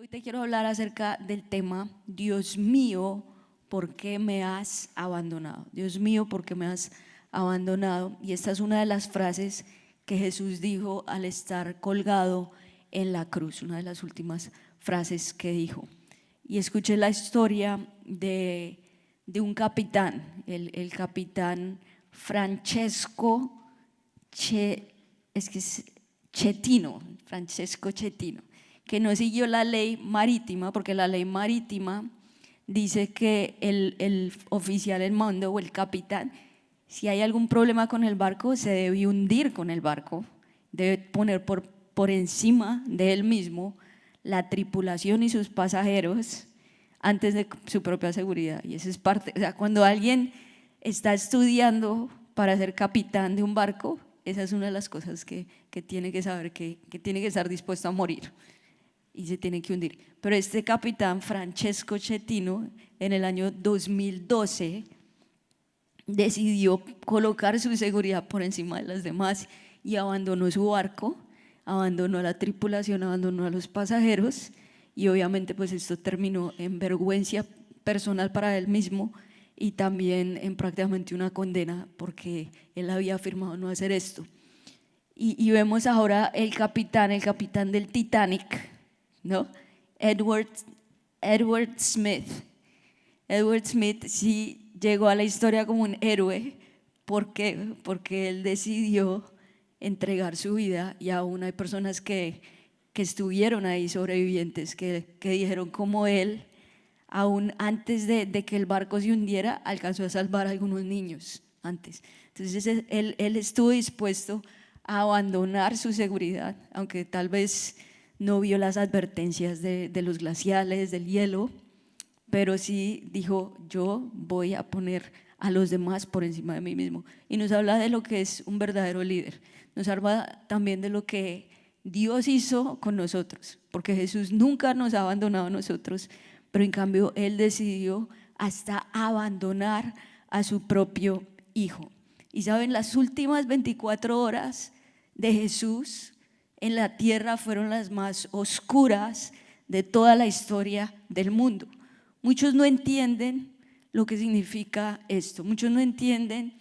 Hoy te quiero hablar acerca del tema, Dios mío, ¿por qué me has abandonado? Dios mío, ¿por qué me has abandonado? Y esta es una de las frases que Jesús dijo al estar colgado en la cruz, una de las últimas frases que dijo. Y escuché la historia de un capitán, el capitán Francesco Francesco Chetino, que no siguió la ley marítima, porque la ley marítima dice que el oficial del mando o el capitán, si hay algún problema con el barco, se debe hundir con el barco, debe poner por encima de él mismo la tripulación y sus pasajeros antes de su propia seguridad. Y eso es parte, o sea, cuando alguien está estudiando para ser capitán de un barco, esa es una de las cosas que tiene que saber, que tiene que estar dispuesto a morir y se tiene que hundir. Pero este capitán Francesco Chetino en el año 2012 decidió colocar su seguridad por encima de las demás y abandonó su barco, abandonó a la tripulación, abandonó a los pasajeros, y obviamente pues esto terminó en vergüenza personal para él mismo y también en prácticamente una condena, porque él había afirmado no hacer esto. Y vemos ahora el capitán del Titanic, ¿no? Edward Smith. Edward Smith sí llegó a la historia como un héroe. ¿Por qué? Porque él decidió entregar su vida, y aún hay personas que estuvieron ahí, sobrevivientes, que dijeron como él, aún antes de que el barco se hundiera, alcanzó a salvar a algunos niños antes. Entonces él estuvo dispuesto a abandonar su seguridad, aunque tal vez no vio las advertencias de los glaciales, del hielo, pero sí dijo: yo voy a poner a los demás por encima de mí mismo. Y nos habla de lo que es un verdadero líder, nos habla también de lo que Dios hizo con nosotros, porque Jesús nunca nos ha abandonado a nosotros, pero en cambio Él decidió hasta abandonar a su propio Hijo. Y saben, las últimas 24 horas de Jesús en la tierra fueron las más oscuras de toda la historia del mundo. Muchos no entienden lo que significa esto, muchos no entienden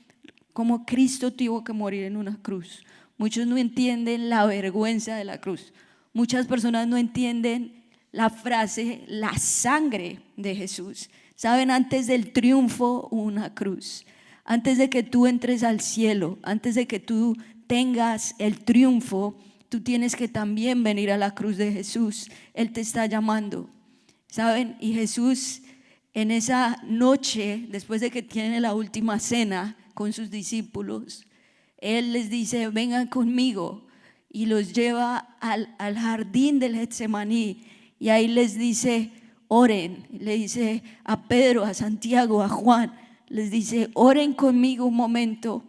cómo Cristo tuvo que morir en una cruz, muchos no entienden la vergüenza de la cruz, muchas personas no entienden la frase, la sangre de Jesús. Saben, antes del triunfo una cruz, antes de que tú entres al cielo, antes de que tú tengas el triunfo, tú tienes que también venir a la cruz de Jesús. Él te está llamando, ¿saben? Y Jesús en esa noche, después de que tiene la última cena con sus discípulos, Él les dice: vengan conmigo, y los lleva al jardín del Getsemaní, y ahí les dice: oren. Le dice a Pedro, a Santiago, a Juan, les dice: oren conmigo un momento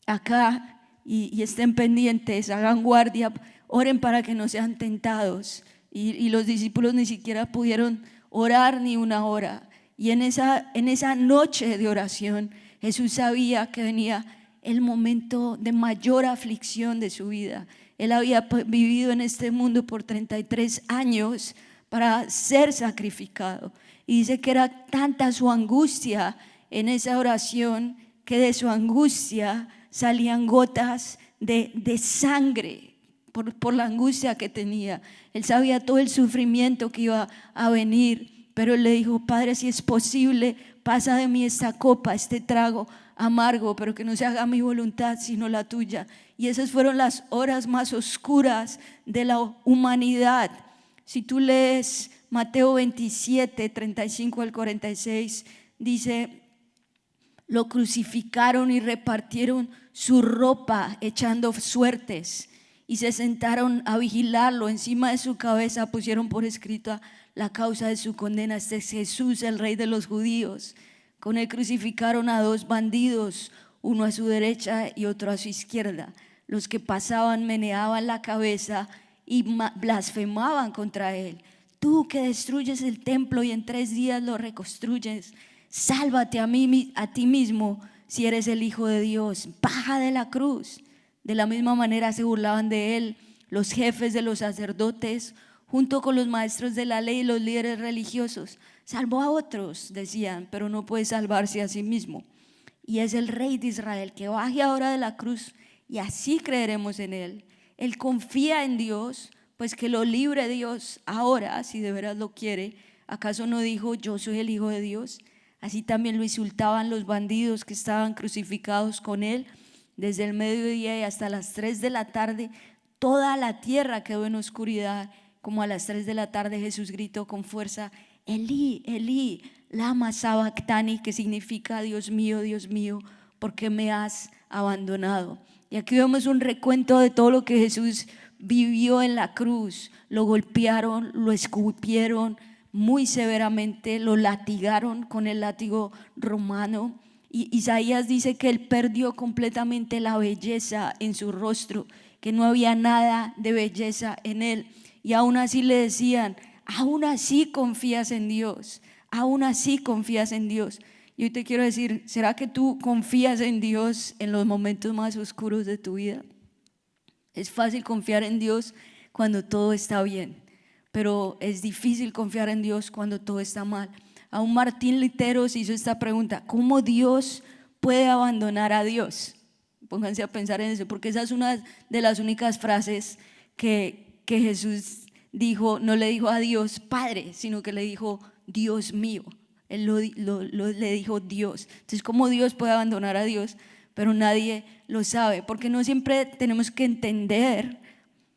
acá y estén pendientes, hagan guardia, oren para que no sean tentados. Y los discípulos ni siquiera pudieron orar ni una hora. Y en esa noche de oración, Jesús sabía que venía el momento de mayor aflicción de su vida. Él había vivido en este mundo por 33 años para ser sacrificado. Y dice que era tanta su angustia en esa oración que de su angustia salían gotas de sangre por la angustia que tenía. Él sabía todo el sufrimiento que iba a venir, pero él le dijo: Padre, si es posible, pasa de mí esta copa, este trago amargo, pero que no se haga mi voluntad sino la tuya. Y esas fueron las horas más oscuras de la humanidad. Si tú lees Mateo 27, 35 al 46, dice: lo crucificaron y repartieron su ropa echando suertes, y se sentaron a vigilarlo. Encima de su cabeza pusieron por escrito la causa de su condena: este es Jesús, el Rey de los judíos. Con él crucificaron a 2 bandidos, uno a su derecha y otro a su izquierda. Los que pasaban meneaban la cabeza y blasfemaban contra él: tú que destruyes el templo y en 3 días lo reconstruyes, sálvate a ti mismo si eres el Hijo de Dios, baja de la cruz. De la misma manera se burlaban de él los jefes de los sacerdotes, junto con los maestros de la ley y los líderes religiosos. Salvó a otros, decían, pero no puede salvarse a sí mismo. Y es el Rey de Israel que baje ahora de la cruz y así creeremos en Él. Él confía en Dios, pues que lo libre Dios ahora, si de veras lo quiere. ¿Acaso no dijo, yo soy el Hijo de Dios? Así también lo insultaban los bandidos que estaban crucificados con Él. Desde el mediodía y hasta las 3 de la tarde, toda la tierra quedó en oscuridad. Como a las 3 de la tarde Jesús gritó con fuerza, Elí, Elí, lama sabactani, que significa Dios mío, ¿por qué me has abandonado? Y aquí vemos un recuento de todo lo que Jesús vivió en la cruz. Lo golpearon, lo escupieron muy severamente, lo latigaron con el látigo romano. Y Isaías dice que él perdió completamente la belleza en su rostro, que no había nada de belleza en él. Y aún así le decían, aún así confías en Dios, aún así confías en Dios. Y hoy te quiero decir, ¿será que tú confías en Dios en los momentos más oscuros de tu vida? Es fácil confiar en Dios cuando todo está bien, pero es difícil confiar en Dios cuando todo está mal. Aún Martín Lutero se hizo esta pregunta, ¿cómo Dios puede abandonar a Dios? Pónganse a pensar en eso, porque esa es una de las únicas frases que Jesús dijo. No le dijo a Dios Padre, sino que le dijo Dios mío. Él le dijo Dios. Entonces, ¿cómo Dios puede abandonar a Dios? Pero nadie lo sabe, porque no siempre tenemos que entender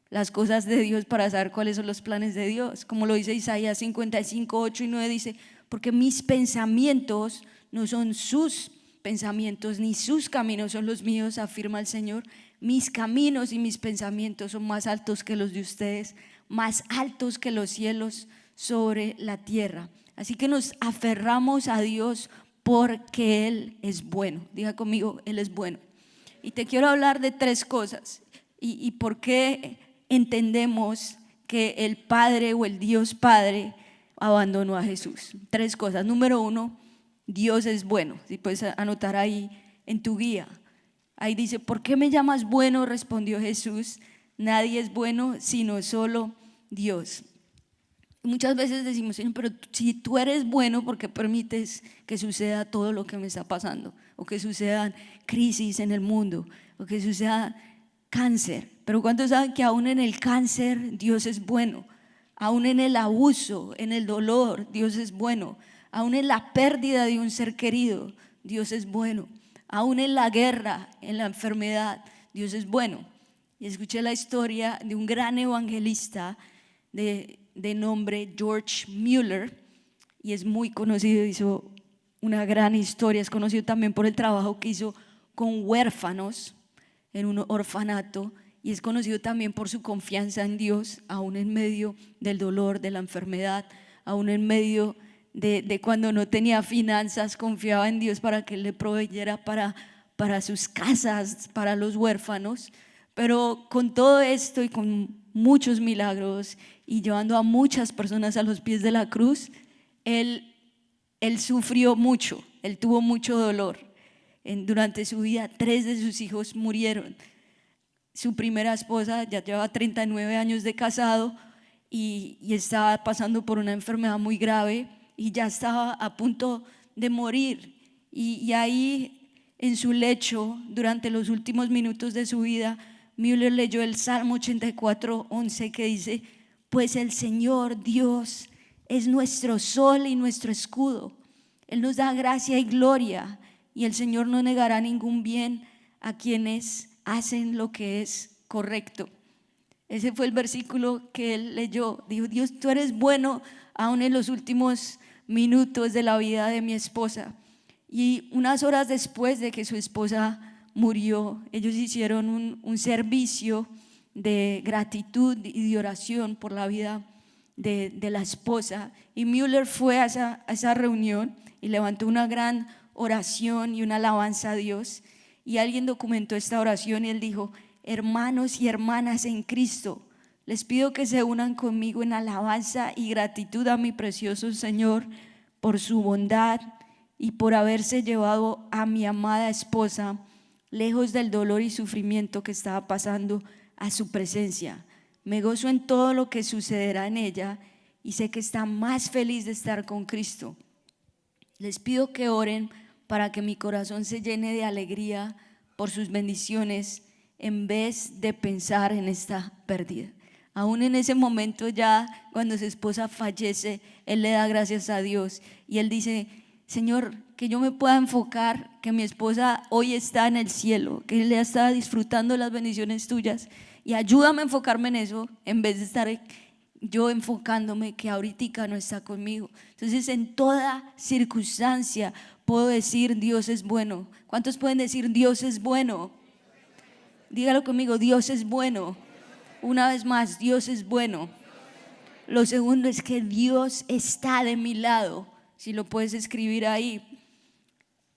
las cosas de Dios para saber cuáles son los planes de Dios. Como lo dice Isaías 55, 8 y 9, dice, porque mis pensamientos no son sus pensamientos, ni sus caminos son los míos, afirma el Señor. Mis caminos y mis pensamientos son más altos que los de ustedes, más altos que los cielos sobre la tierra. Así que nos aferramos a Dios porque Él es bueno. Diga conmigo, Él es bueno. Y te quiero hablar de 3 cosas y por qué entendemos que el Padre o el Dios Padre abandonó a Jesús. 3 cosas. Número 1, Dios es bueno. Si puedes anotar ahí en tu guía. Ahí dice, ¿por qué me llamas bueno? Respondió Jesús, nadie es bueno sino solo Dios. Muchas veces decimos, Señor, pero si tú eres bueno, ¿por qué permites que suceda todo lo que me está pasando? O que sucedan crisis en el mundo, o que suceda cáncer. Pero ¿cuántos saben que aún en el cáncer Dios es bueno? Aún en el abuso, en el dolor, Dios es bueno. Aún en la pérdida de un ser querido, Dios es bueno. Aún en la guerra, en la enfermedad, Dios es bueno. Y escuché la historia de un gran evangelista de nombre George Mueller, y es muy conocido, hizo una gran historia, es conocido también por el trabajo que hizo con huérfanos en un orfanato, y es conocido también por su confianza en Dios, aún en medio del dolor, de la enfermedad, aún en medio de cuando no tenía finanzas, confiaba en Dios para que Él le proveyera para sus casas, para los huérfanos. Pero con todo esto y con muchos milagros y llevando a muchas personas a los pies de la cruz, él sufrió mucho, él tuvo mucho dolor. Durante su vida 3 de sus hijos murieron. Su primera esposa ya llevaba 39 años de casado y estaba pasando por una enfermedad muy grave y ya estaba a punto de morir. Y ahí en su lecho, durante los últimos minutos de su vida, Mueller leyó el Salmo 84:11 que dice, pues el Señor Dios es nuestro sol y nuestro escudo. Él nos da gracia y gloria y el Señor no negará ningún bien a quienes hacen lo que es correcto. Ese fue el versículo que él leyó. Dijo, Dios, tú eres bueno aún en los últimos minutos de la vida de mi esposa. Y unas horas después de que su esposa murió, ellos hicieron un servicio de gratitud y de oración por la vida de la esposa. Y Mueller fue a esa reunión y levantó una gran oración y una alabanza a Dios. Y alguien documentó esta oración y él dijo, hermanos y hermanas en Cristo, les pido que se unan conmigo en alabanza y gratitud a mi precioso Señor por su bondad y por haberse llevado a mi amada esposa lejos del dolor y sufrimiento que estaba pasando a su presencia. Me gozo en todo lo que sucederá en ella y sé que está más feliz de estar con Cristo. Les pido que oren para que mi corazón se llene de alegría por sus bendiciones en vez de pensar en esta pérdida. Aún en ese momento, ya cuando su esposa fallece, él le da gracias a Dios y él dice: Señor, que yo me pueda enfocar que mi esposa hoy está en el cielo, que ella está disfrutando las bendiciones tuyas, y ayúdame a enfocarme en eso en vez de estar yo enfocándome que ahorita no está conmigo. Entonces, en toda circunstancia puedo decir: Dios es bueno. ¿Cuántos pueden decir Dios es bueno? Dígalo conmigo: Dios es bueno. Una vez más, Dios es bueno. Lo segundo es que Dios está de mi lado. Si lo puedes escribir ahí,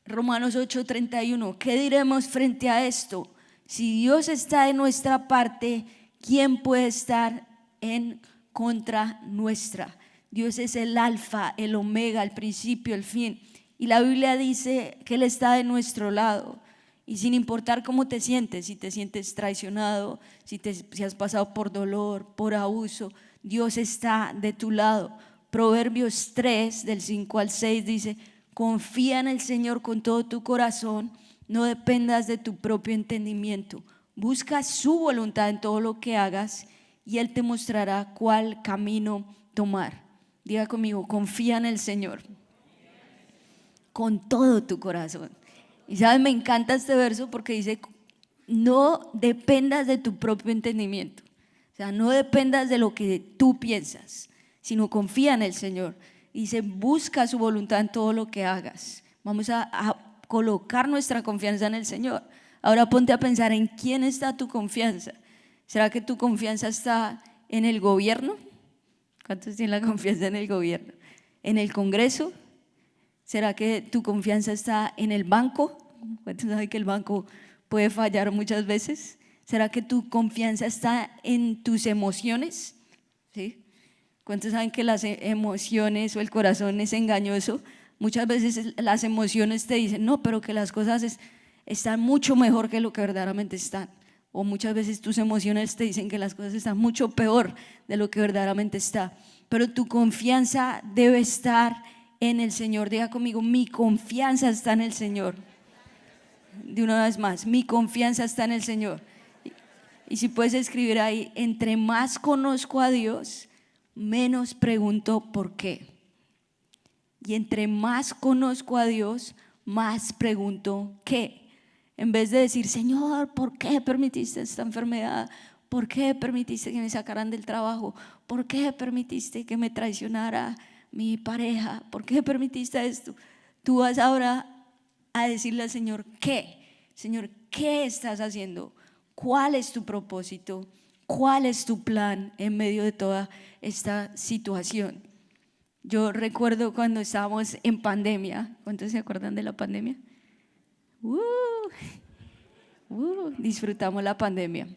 Romanos 8:31. ¿Qué diremos frente a esto? Si Dios está de nuestra parte, ¿quién puede estar en contra nuestra? Dios es el alfa, el omega, el principio, el fin. Y la Biblia dice que Él está de nuestro lado. Y sin importar cómo te sientes, si te sientes traicionado, si has pasado por dolor, por abuso, Dios está de tu lado. Proverbios 3, del 5 al 6 dice: confía en el Señor con todo tu corazón, no dependas de tu propio entendimiento. Busca su voluntad en todo lo que hagas y Él te mostrará cuál camino tomar. Diga conmigo: confía en el Señor con todo tu corazón. Y sabes, me encanta este verso porque dice: no dependas de tu propio entendimiento. O sea, no dependas de lo que tú piensas, sino confía en el Señor. Dice: busca su voluntad en todo lo que hagas. Vamos a colocar nuestra confianza en el Señor. Ahora ponte a pensar: ¿en quién está tu confianza? ¿Será que tu confianza está en el gobierno? ¿Cuántos tienen la confianza en el gobierno? ¿En el Congreso? ¿Será que tu confianza está en el banco? ¿Cuántos saben que el banco puede fallar muchas veces? ¿Será que tu confianza está en tus emociones? ¿Sí? ¿Cuántos saben que las emociones o el corazón es engañoso? Muchas veces las emociones te dicen: no, pero que las cosas están mucho mejor que lo que verdaderamente están. O muchas veces tus emociones te dicen que las cosas están mucho peor de lo que verdaderamente está. Pero tu confianza debe estar en el Señor. Diga conmigo: mi confianza está en el Señor. De una vez más, mi confianza está en el Señor. Y si puedes escribir ahí: entre más conozco a Dios, menos pregunto por qué. Y entre más conozco a Dios, más pregunto qué. En vez de decir: Señor, ¿por qué permitiste esta enfermedad? ¿Por qué permitiste que me sacaran del trabajo? ¿Por qué permitiste que me traicionara mi pareja? ¿Por qué permitiste esto? Tú vas ahora a decirle al Señor: ¿qué? Señor, ¿qué estás haciendo? ¿Cuál es tu propósito? ¿Cuál es tu plan en medio de toda esta situación? Yo recuerdo cuando estábamos en pandemia. ¿Cuántos se acuerdan de la pandemia? Disfrutamos la pandemia.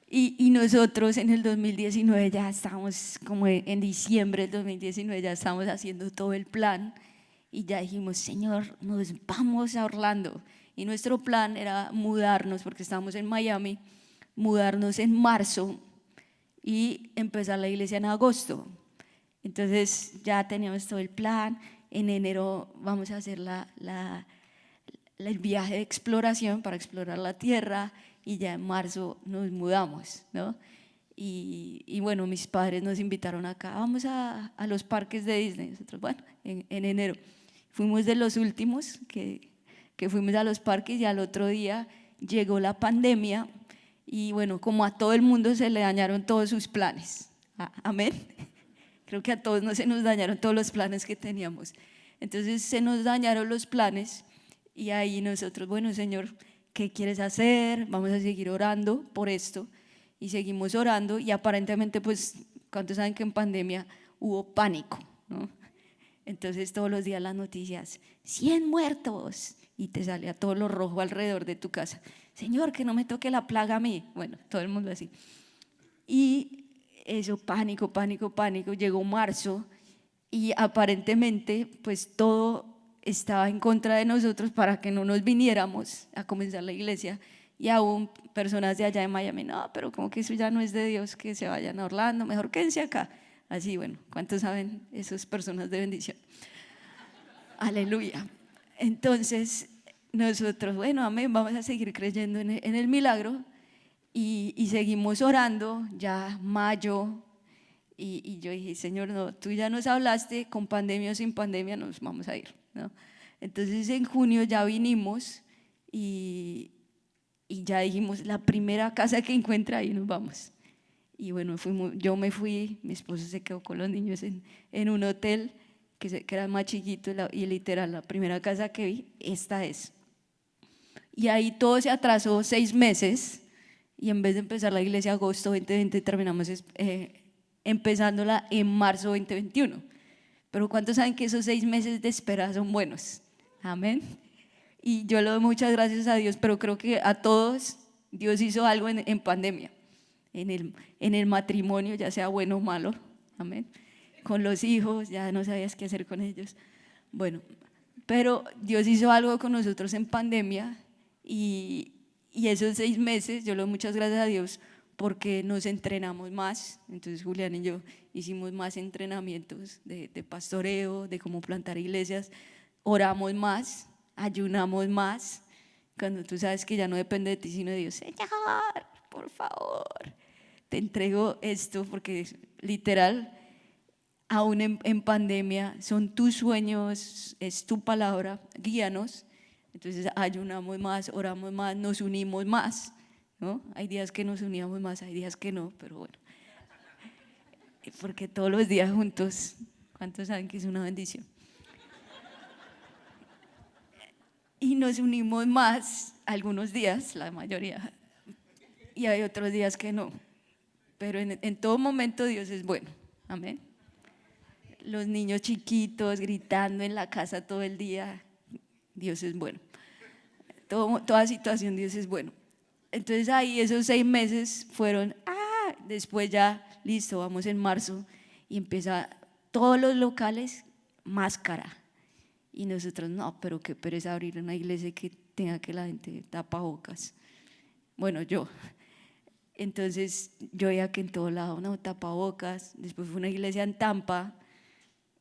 Y nosotros en el 2019 ya estábamos, como en diciembre del 2019, ya estábamos haciendo todo el plan y ya dijimos: Señor, nos vamos a Orlando. Y nuestro plan era mudarnos, porque estábamos en Miami, mudarnos en marzo y empezar la iglesia en agosto. Entonces ya teníamos todo el plan. En enero vamos a hacer el viaje de exploración para explorar la tierra, y ya en marzo nos mudamos, ¿no? Y bueno, mis padres nos invitaron acá: vamos a los parques de Disney. Nosotros, bueno, en enero fuimos de los últimos que fuimos a los parques, y al otro día llegó la pandemia y bueno, como a todo el mundo se le dañaron todos sus planes. Amén. Creo que a todos se nos dañaron todos los planes que teníamos. Entonces se nos dañaron los planes y ahí nosotros: bueno, Señor, ¿qué quieres hacer? Vamos a seguir orando por esto. Y seguimos orando, y aparentemente, pues, ¿cuántos saben que en pandemia hubo pánico, ¿no? Entonces todos los días las noticias: 100 muertos, y te salía todo lo rojo alrededor de tu casa. Señor, que no me toque la plaga a mí. Bueno, todo el mundo así. Y eso, pánico, pánico, pánico. Llegó marzo y aparentemente pues todo estaba en contra de nosotros para que no nos viniéramos a comenzar la iglesia. Y aún personas de allá de Miami, no, pero como que eso ya no es de Dios, que se vayan a Orlando, mejor quédense acá. Así, bueno, ¿cuántos saben esas personas de bendición? Aleluya. Entonces, nosotros, bueno, amén, vamos a seguir creyendo en el milagro y seguimos orando, ya mayo, y yo dije, Señor, no, tú ya nos hablaste, con pandemia o sin pandemia nos vamos a ir, ¿no? Entonces en junio ya vinimos y ya dijimos, la primera casa que encuentra ahí nos vamos. Y bueno, yo me fui, mi esposo se quedó con los niños en un hotel que era más chiquito y literal, la primera casa que vi, esta es. Y ahí todo se atrasó 6 meses y en vez de empezar la iglesia agosto 2020 terminamos empezándola en marzo 2021. Pero ¿cuántos saben que esos 6 meses de espera son buenos? Amén. Y yo le doy muchas gracias a Dios, pero creo que a todos Dios hizo algo en pandemia, en el matrimonio, ya sea bueno o malo, amén. Con los hijos, ya no sabías qué hacer con ellos. Bueno, pero Dios hizo algo con nosotros en pandemia y esos 6 meses, yo le doy muchas gracias a Dios porque nos entrenamos más. Entonces Julián y yo hicimos más entrenamientos de pastoreo, de cómo plantar iglesias, oramos más, ayunamos más, cuando tú sabes que ya no depende de ti sino de Dios. Señor, por favor, te entrego esto, porque literal, aún en pandemia, son tus sueños, es tu palabra, guíanos. Entonces ayunamos más, oramos más, nos unimos más, ¿no? Hay días que nos uníamos más, hay días que no, pero bueno, porque todos los días juntos, ¿cuántos saben que es una bendición? Y nos unimos más algunos días, la mayoría, y hay otros días que no, pero en todo momento Dios es bueno, amén. Los niños chiquitos gritando en la casa todo el día, Dios es bueno. Toda situación Dios es bueno. Entonces ahí esos 6 meses fueron, después ya, listo, vamos en marzo y empieza todos los locales, máscara. Y nosotros, no, pero qué pereza abrir una iglesia que tenga que la gente tapabocas. Bueno, yo. Entonces yo veía que en todo lado, no, tapabocas. Después fue una iglesia en Tampa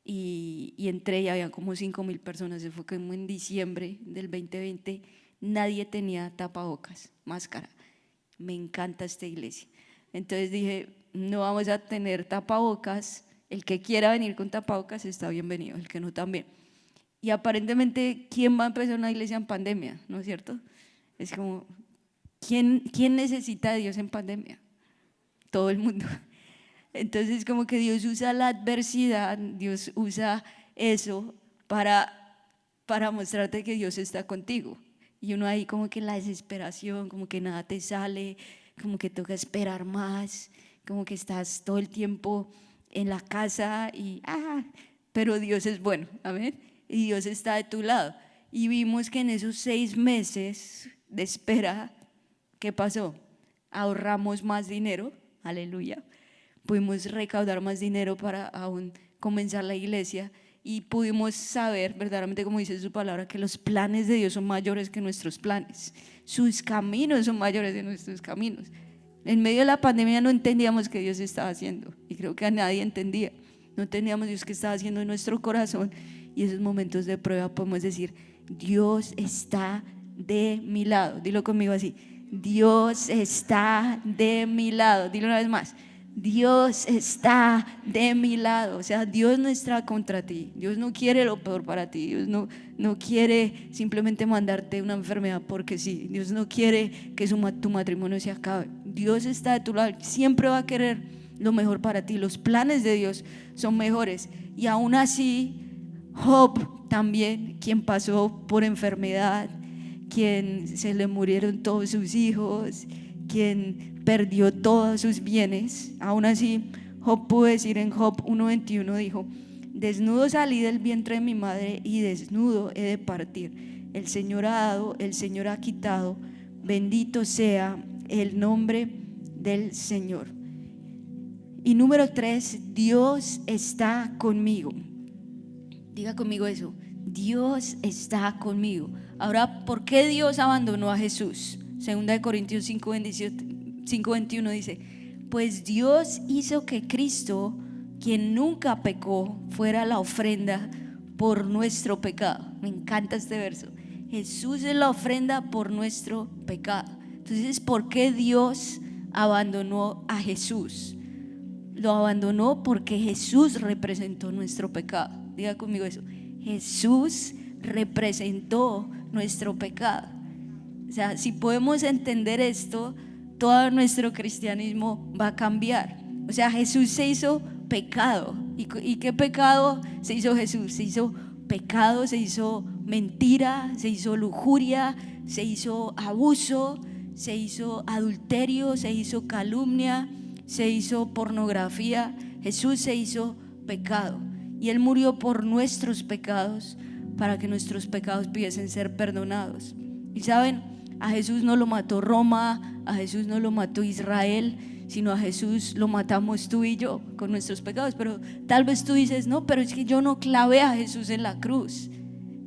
y entré y había como 5,000 personas. Se fue como en diciembre del 2020. Nadie tenía tapabocas, máscara. Me encanta esta iglesia. Entonces dije, no vamos a tener tapabocas. El que quiera venir con tapabocas está bienvenido, el que no también. Y aparentemente, ¿quién va a empezar una iglesia en pandemia? ¿No es cierto? Es como, ¿quién necesita de Dios en pandemia? Todo el mundo. Entonces como que Dios usa la adversidad, Dios usa eso para mostrarte que Dios está contigo. Y uno ahí como que la desesperación, como que nada te sale, como que toca esperar más, como que estás todo el tiempo en la casa pero Dios es bueno, amén. Y Dios está de tu lado. Y vimos que en esos 6 meses de espera, ¿qué pasó? Ahorramos más dinero, aleluya. Pudimos recaudar más dinero para aún comenzar la iglesia y pudimos saber verdaderamente, como dice su palabra, que los planes de Dios son mayores que nuestros planes. Sus caminos son mayores que nuestros caminos. En medio de la pandemia no entendíamos qué Dios estaba haciendo y creo que a nadie entendía. No entendíamos Dios qué estaba haciendo en nuestro corazón. Y esos momentos de prueba podemos decir, Dios está de mi lado. Dilo conmigo así, Dios está de mi lado. Dilo una vez más, Dios está de mi lado. O sea, Dios no está contra ti. Dios no quiere lo peor para ti. Dios no quiere simplemente mandarte una enfermedad porque sí. Dios no quiere que tu matrimonio se acabe. Dios está de tu lado, siempre va a querer lo mejor para ti. Los planes de Dios son mejores. Y aún así, Job también, quien pasó por enfermedad, quien se le murieron todos sus hijos, quien perdió todos sus bienes, aún así Job pudo decir en Job 1:21, dijo, desnudo salí del vientre de mi madre y desnudo he de partir. El Señor ha dado, el Señor ha quitado, bendito sea el nombre del Señor. Y número 3, Dios está conmigo. Diga conmigo eso, Dios está conmigo. Ahora, ¿por qué Dios abandonó a Jesús? Segunda de Corintios 5:21 dice: pues Dios hizo que Cristo, quien nunca pecó, fuera la ofrenda por nuestro pecado. Me encanta este verso. Jesús es la ofrenda por nuestro pecado. Entonces, ¿por qué Dios abandonó a Jesús? Lo abandonó porque Jesús representó nuestro pecado. Diga conmigo eso: Jesús representó nuestro pecado. O sea, si podemos entender esto, todo nuestro cristianismo va a cambiar. O sea, Jesús se hizo pecado. ¿Y qué pecado se hizo Jesús? Se hizo pecado, se hizo mentira, se hizo lujuria, se hizo abuso, se hizo adulterio, se hizo calumnia, se hizo pornografía. Jesús se hizo pecado y Él murió por nuestros pecados para que nuestros pecados pudiesen ser perdonados. Y saben, a Jesús no lo mató Roma, a Jesús no lo mató Israel, sino a Jesús lo matamos tú y yo con nuestros pecados. Pero tal vez tú dices: no, pero es que yo no clavé a Jesús en la cruz.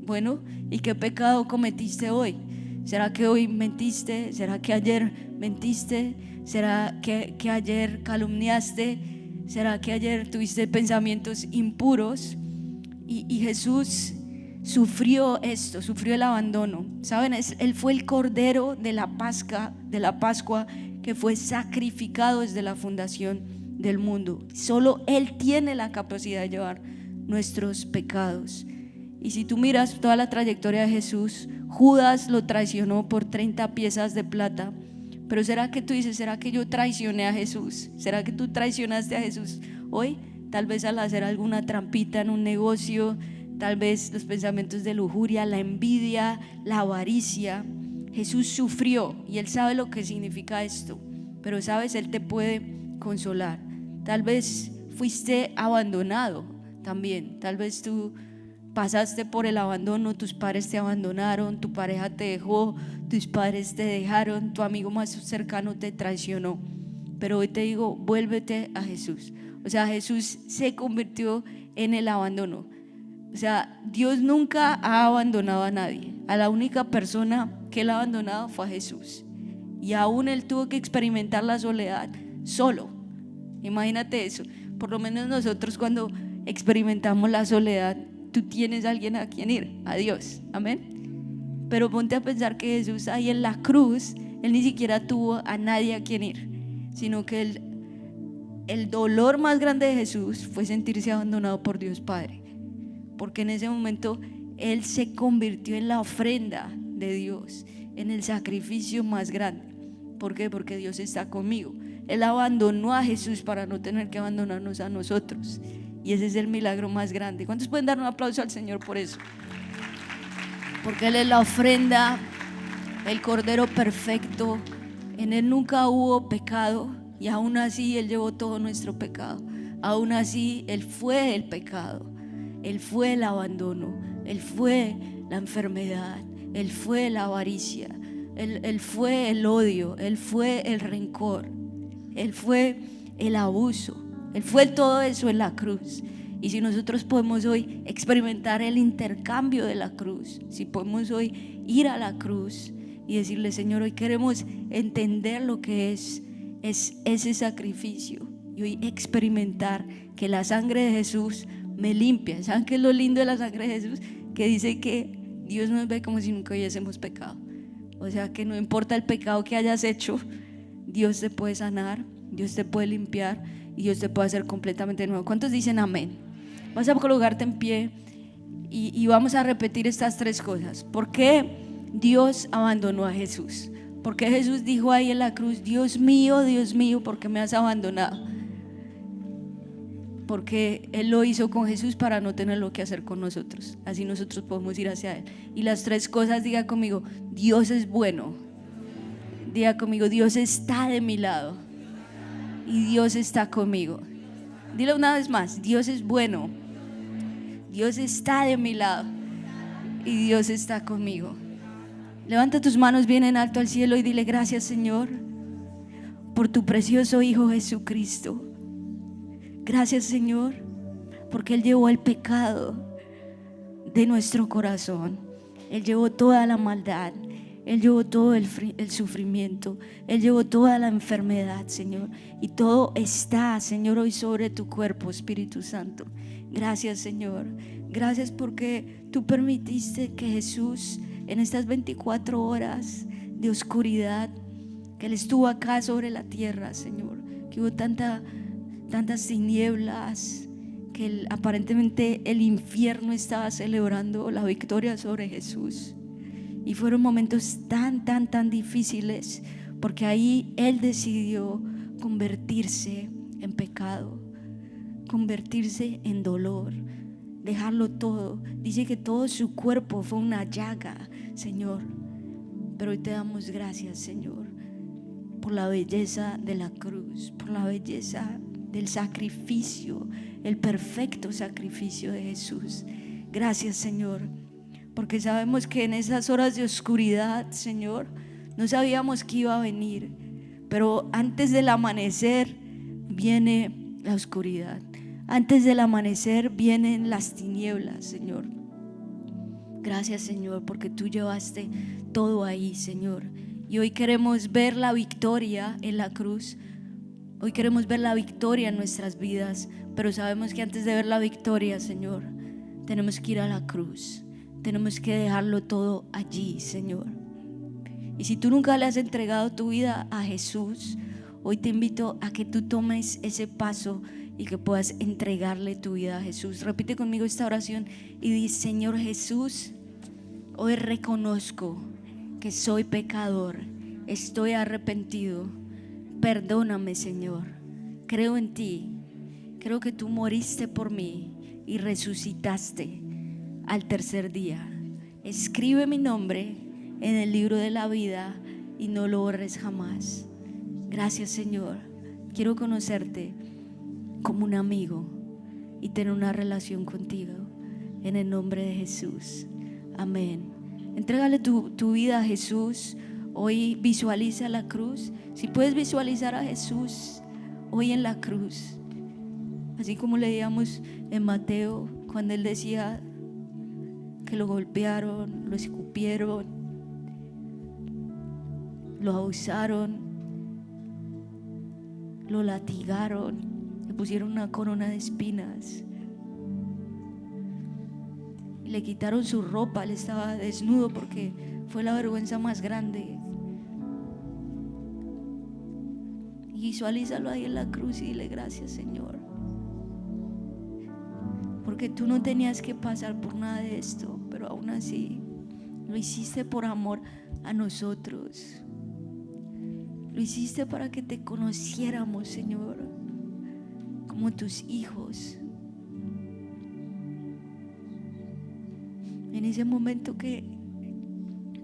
Bueno, ¿y qué pecado cometiste hoy? ¿Será que hoy mentiste? ¿Será que ayer mentiste? ¿Será que ayer calumniaste? ¿Será que ayer tuviste pensamientos impuros? Y Jesús sufrió esto, sufrió el abandono. ¿Saben? Él fue el cordero de la Pascua que fue sacrificado desde la fundación del mundo. Solo Él tiene la capacidad de llevar nuestros pecados. Y si tú miras toda la trayectoria de Jesús, Judas lo traicionó por 30 piezas de plata. Pero ¿será que tú dices: ¿será que yo traicioné a Jesús? ¿Será que tú traicionaste a Jesús hoy? Tal vez al hacer alguna trampita en un negocio, tal vez los pensamientos de lujuria, la envidia, la avaricia. Jesús sufrió y Él sabe lo que significa esto. Pero sabes, Él te puede consolar. Tal vez fuiste abandonado también. Tal vez tú pasaste por el abandono, tus padres te abandonaron, tu pareja te dejó, tus padres te dejaron, tu amigo más cercano te traicionó. Pero hoy te digo: vuélvete a Jesús. O sea, Jesús se convirtió en el abandono. O sea, Dios nunca ha abandonado a nadie. A la única persona que Él ha abandonado fue a Jesús. Y aún Él tuvo que experimentar la soledad solo. Imagínate eso. Por lo menos nosotros, cuando experimentamos la soledad, tú tienes a alguien a quien ir, a Dios. Amén. Pero ponte a pensar que Jesús ahí en la cruz, Él ni siquiera tuvo a nadie a quien ir, sino que el dolor más grande de Jesús fue sentirse abandonado por Dios Padre. Porque en ese momento Él se convirtió en la ofrenda de Dios, en el sacrificio más grande. ¿Por qué? Porque Dios está conmigo. Él abandonó a Jesús para no tener que abandonarnos a nosotros. Y ese es el milagro más grande. ¿Cuántos pueden dar un aplauso al Señor por eso? Porque Él es la ofrenda, el Cordero perfecto. En Él nunca hubo pecado, y aún así Él llevó todo nuestro pecado. Aún así Él fue el pecado, Él fue el abandono, Él fue la enfermedad, Él fue la avaricia, Él fue el odio, Él fue el rencor, Él fue el abuso, Él fue todo eso en la cruz. Y si nosotros podemos hoy experimentar el intercambio de la cruz, si podemos hoy ir a la cruz y decirle: Señor, hoy queremos entender lo que es ese sacrificio, y hoy experimentar que la sangre de Jesús me limpia. ¿Saben qué es lo lindo de la sangre de Jesús? Que dice que Dios nos ve como si nunca hubiésemos pecado. O sea, que no importa el pecado que hayas hecho, Dios te puede sanar, Dios te puede limpiar y Dios te puede hacer completamente nuevo. ¿Cuántos dicen amén? Vas a colocarte en pie y vamos a repetir estas tres cosas. ¿Por qué Dios abandonó a Jesús? ¿Por qué Jesús dijo ahí en la cruz: Dios mío, ¿por qué me has abandonado? Porque Él lo hizo con Jesús para no tenerlo que hacer con nosotros. Así nosotros podemos ir hacia Él. Y las tres cosas, diga conmigo: Dios es bueno. Diga conmigo: Dios está de mi lado y Dios está conmigo. Dile una vez más: Dios es bueno, Dios está de mi lado y Dios está conmigo. Levanta tus manos bien en alto al cielo y dile: gracias, Señor, por tu precioso Hijo Jesucristo. Gracias, Señor, porque Él llevó el pecado de nuestro corazón. Él llevó toda la maldad, Él llevó todo el sufrimiento, Él llevó toda la enfermedad, Señor. Y todo está, Señor, hoy sobre tu cuerpo, Espíritu Santo. Gracias, Señor. Gracias porque tú permitiste que Jesús, en estas 24 horas de oscuridad, que Él estuvo acá sobre la tierra, Señor, que hubo tantas tinieblas, que aparentemente el infierno estaba celebrando la victoria sobre Jesús. Y fueron momentos tan difíciles, porque ahí Él decidió convertirse en pecado, convertirse en dolor, dejarlo todo. Dice que todo su cuerpo fue una llaga, Señor. Pero hoy te damos gracias, Señor, por la belleza de la cruz, por la belleza del sacrificio, el perfecto sacrificio de Jesús. Gracias, Señor, porque sabemos que en esas horas de oscuridad, Señor, no sabíamos que iba a venir, pero antes del amanecer viene la oscuridad, antes del amanecer vienen las tinieblas, Señor. Gracias, Señor, porque tú llevaste todo ahí, Señor. Y hoy queremos ver la victoria en la cruz. Hoy queremos ver la victoria en nuestras vidas, pero sabemos que antes de ver la victoria, Señor, tenemos que ir a la cruz. Tenemos que dejarlo todo allí, Señor. Y si tú nunca le has entregado tu vida a Jesús, hoy te invito a que tú tomes ese paso y que puedas entregarle tu vida a Jesús. Repite conmigo esta oración y di: Señor Jesús, hoy reconozco que soy pecador, estoy arrepentido. Perdóname, Señor. Creo en ti. Creo que tú moriste por mí y resucitaste al tercer día. Escribe mi nombre en el libro de la vida y no lo borres jamás. Gracias, Señor. Quiero conocerte como un amigo y tener una relación contigo, en el nombre de Jesús. Amén. Entrégale tu vida a Jesús. Hoy visualiza la cruz. Si puedes visualizar a Jesús hoy en la cruz, así como leíamos en Mateo, cuando Él decía que lo golpearon, lo escupieron, lo abusaron, lo latigaron, le pusieron una corona de espinas y le quitaron su ropa. Él estaba desnudo porque fue la vergüenza más grande. Y visualízalo ahí en la cruz y dile: gracias, Señor, porque tú no tenías que pasar por nada de esto, pero aún así lo hiciste por amor a nosotros. Lo hiciste para que te conociéramos, Señor, como tus hijos. En ese momento que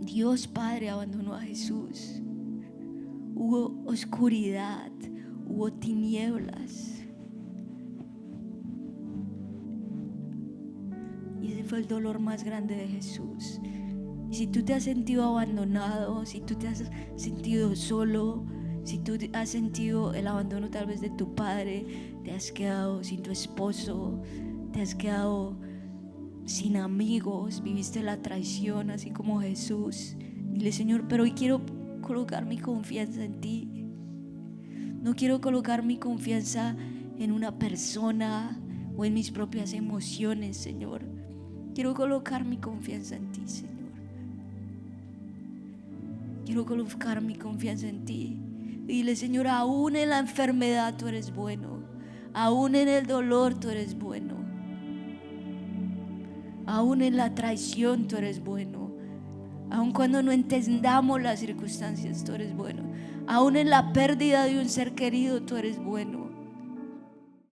Dios Padre abandonó a Jesús, hubo oscuridad, hubo tinieblas. Y ese fue el dolor más grande de Jesús. Y si tú te has sentido abandonado, si tú te has sentido solo, si tú has sentido el abandono tal vez de tu padre, te has quedado sin tu esposo, te has quedado sin amigos, viviste la traición así como Jesús, dile: Señor, pero hoy quiero colocar mi confianza en ti. No quiero colocar mi confianza en una persona o en mis propias emociones, Señor. Quiero colocar mi confianza en ti, Señor. Quiero colocar mi confianza en ti. Dile: Señor, aún en la enfermedad tú eres bueno, aún en el dolor tú eres bueno, aún en la traición tú eres bueno, aun cuando no entendamos las circunstancias tú eres bueno, aún en la pérdida de un ser querido tú eres bueno.